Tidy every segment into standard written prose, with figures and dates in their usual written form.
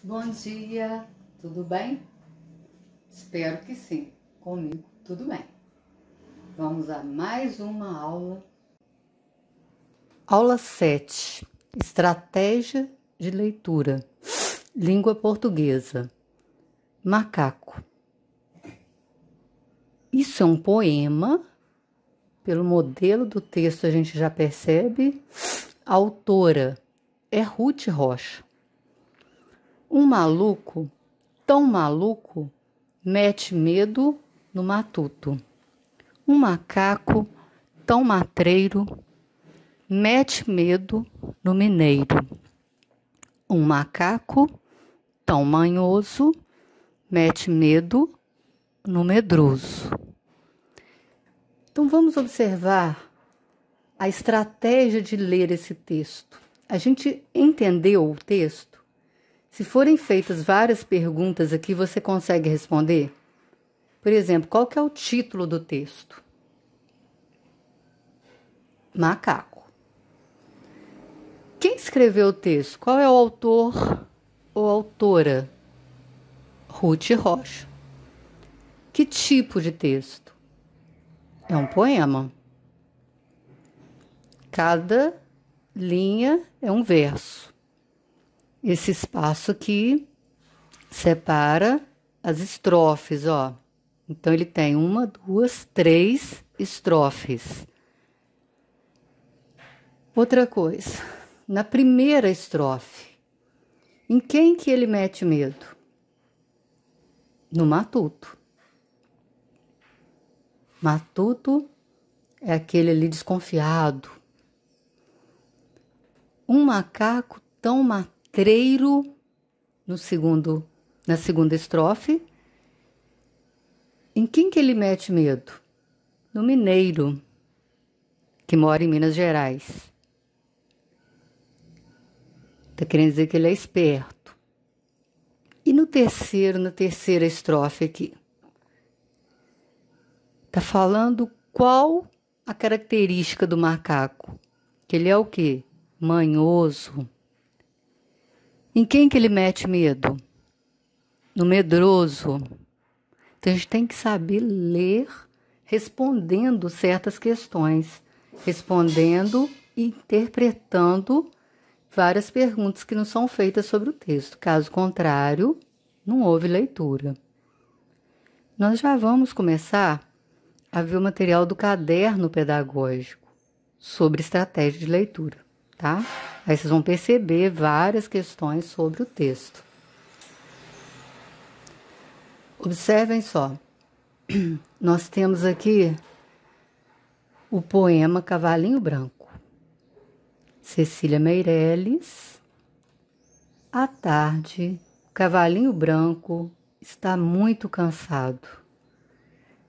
Bom dia, tudo bem? Espero que sim, comigo tudo bem. Vamos a mais uma aula. Aula 7, Estratégia de Leitura, Língua Portuguesa, Macaco. Isso é um poema, pelo modelo do texto a gente já percebe. A autora é Ruth Rocha. Um maluco, tão maluco, mete medo no matuto. Um macaco, tão matreiro, mete medo no mineiro. Um macaco, tão manhoso, mete medo no medroso. Então vamos observar a estratégia de ler esse texto. A gente entendeu o texto? Se forem feitas várias perguntas aqui, você consegue responder? Por exemplo, qual que é o título do texto? Macaco. Quem escreveu o texto? Qual é o autor ou autora? Ruth Rocha. Que tipo de texto? É um poema. Cada linha é um verso. Esse espaço aqui separa as estrofes, ó. Então, ele tem 1, 2, 3 estrofes. Outra coisa, na primeira estrofe, em quem que ele mete medo? No matuto. Matuto é aquele ali desconfiado. Um macaco tão matreiro na segunda estrofe. Em quem que ele mete medo? No mineiro, que mora em Minas Gerais. Tá querendo dizer que ele é esperto. E na terceira estrofe aqui, tá falando qual a característica do macaco? Que ele é o quê? Manhoso. Em quem que ele mete medo? No medroso. Então, a gente tem que saber ler respondendo certas questões, respondendo e interpretando várias perguntas que não são feitas sobre o texto. Caso contrário, não houve leitura. Nós já vamos começar a ver o material do caderno pedagógico sobre estratégia de leitura, tá? Aí vocês vão perceber várias questões sobre o texto. Observem só, nós temos aqui o poema Cavalinho Branco. Cecília Meirelles. À tarde, o cavalinho branco está muito cansado,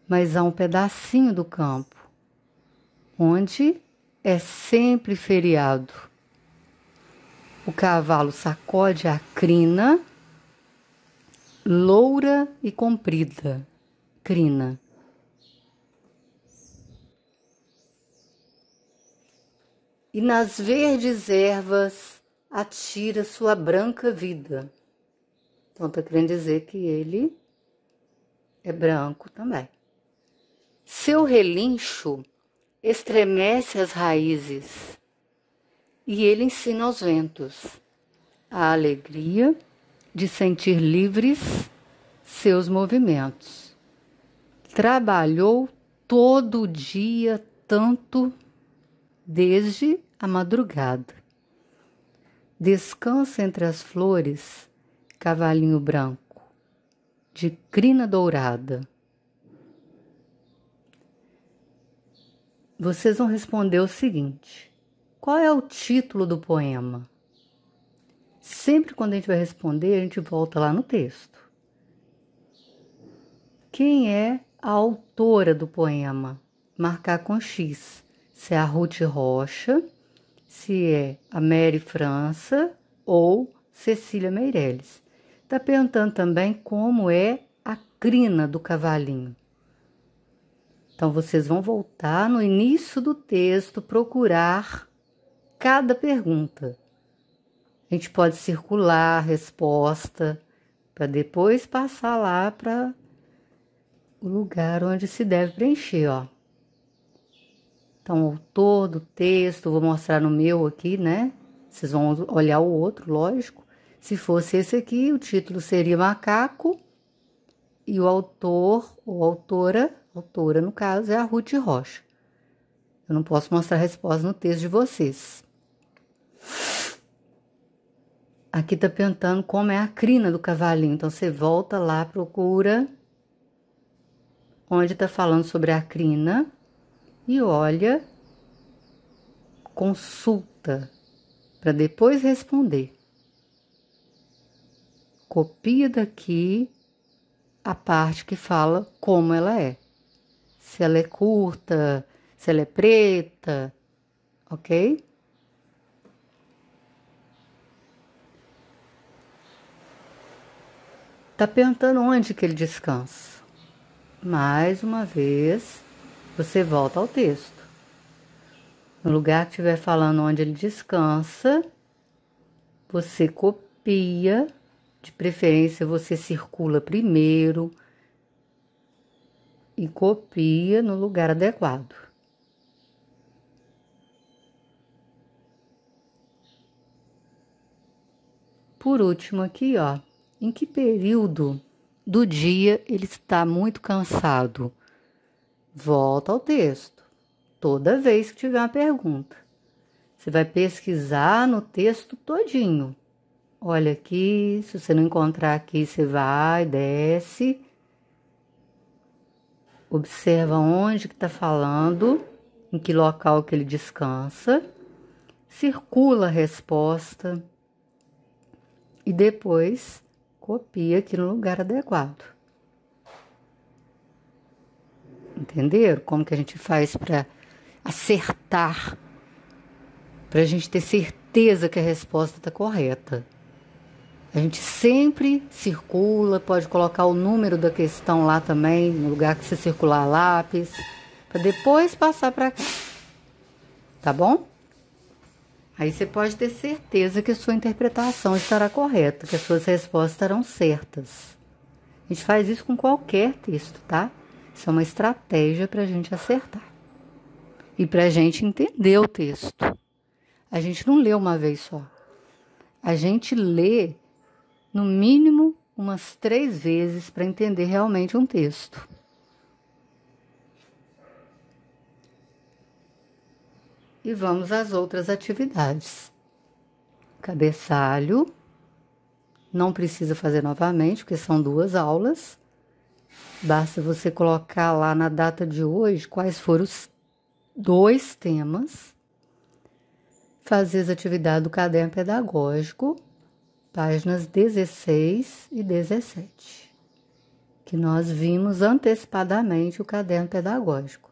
mas há um pedacinho do campo onde é sempre feriado. O cavalo sacode a crina, loura e comprida, crina. E nas verdes ervas atira sua branca vida. Então, está querendo dizer que ele é branco também. Seu relincho estremece as raízes e ele ensina aos ventos a alegria de sentir livres seus movimentos. Trabalhou todo o dia tanto desde a madrugada. Descansa entre as flores, cavalinho branco, de crina dourada. Vocês vão responder o seguinte: qual é o título do poema? Sempre quando a gente vai responder, a gente volta lá no texto. Quem é a autora do poema? Marcar com X. Se é a Ruth Rocha, se é a Mary França ou Cecília Meirelles. Está perguntando também como é a crina do cavalinho. Então, vocês vão voltar no início do texto, procurar cada pergunta. A gente pode circular a resposta para depois passar lá para o lugar onde se deve preencher, ó. Então, o autor do texto, vou mostrar no meu aqui, né? Vocês vão olhar o outro, lógico. Se fosse esse aqui, o título seria Macaco e o autor ou autora no caso, é a Ruth Rocha. Eu não posso mostrar a resposta no texto de vocês. Aqui tá perguntando como é a crina do cavalinho. Então, você volta lá, procura onde tá falando sobre a crina e olha, consulta para depois responder. Copia daqui a parte que fala como ela é. Se ela é curta, se ela é preta, ok? Tá perguntando onde que ele descansa. Mais uma vez, você volta ao texto. No lugar que estiver falando onde ele descansa, você copia, de preferência você circula primeiro e copia no lugar adequado. Por último aqui, ó, em que período do dia ele está muito cansado? Volta ao texto. Toda vez que tiver uma pergunta, você vai pesquisar no texto todinho. Olha aqui, se você não encontrar aqui, você vai, desce, observa onde que está falando, em que local que ele descansa, circula a resposta e depois copia aqui no lugar adequado. Entenderam como que a gente faz para acertar, para a gente ter certeza que a resposta está correta? A gente sempre circula, pode colocar o número da questão lá também, no lugar que você circular lápis, para depois passar para cá. Tá bom? Aí você pode ter certeza que a sua interpretação estará correta, que as suas respostas estarão certas. A gente faz isso com qualquer texto, tá? Isso é uma estratégia para a gente acertar. E para a gente entender o texto. A gente não lê uma vez só. A gente lê no mínimo umas 3 vezes para entender realmente um texto. E vamos às outras atividades. Cabeçalho. Não precisa fazer novamente, porque são 2 aulas. Basta você colocar lá na data de hoje quais foram os 2 temas. Fazer as atividades do caderno pedagógico, páginas 16 e 17, que nós vimos antecipadamente o caderno pedagógico,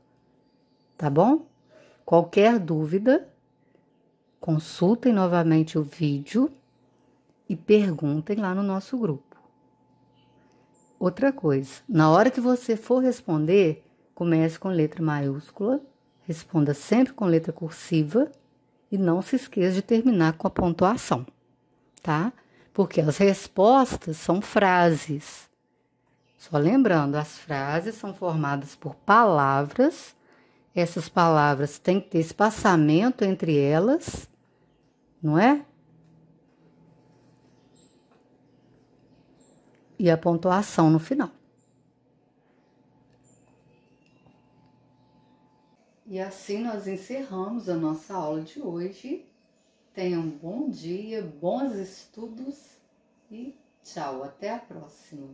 tá bom? Qualquer dúvida, consultem novamente o vídeo e perguntem lá no nosso grupo. Outra coisa, na hora que você for responder, comece com letra maiúscula, responda sempre com letra cursiva e não se esqueça de terminar com a pontuação, tá? Porque as respostas são frases. Só lembrando, as frases são formadas por palavras. Essas palavras têm que ter espaçamento entre elas, não é? E a pontuação no final. E assim nós encerramos a nossa aula de hoje. Tenham um bom dia, bons estudos e tchau, até a próxima.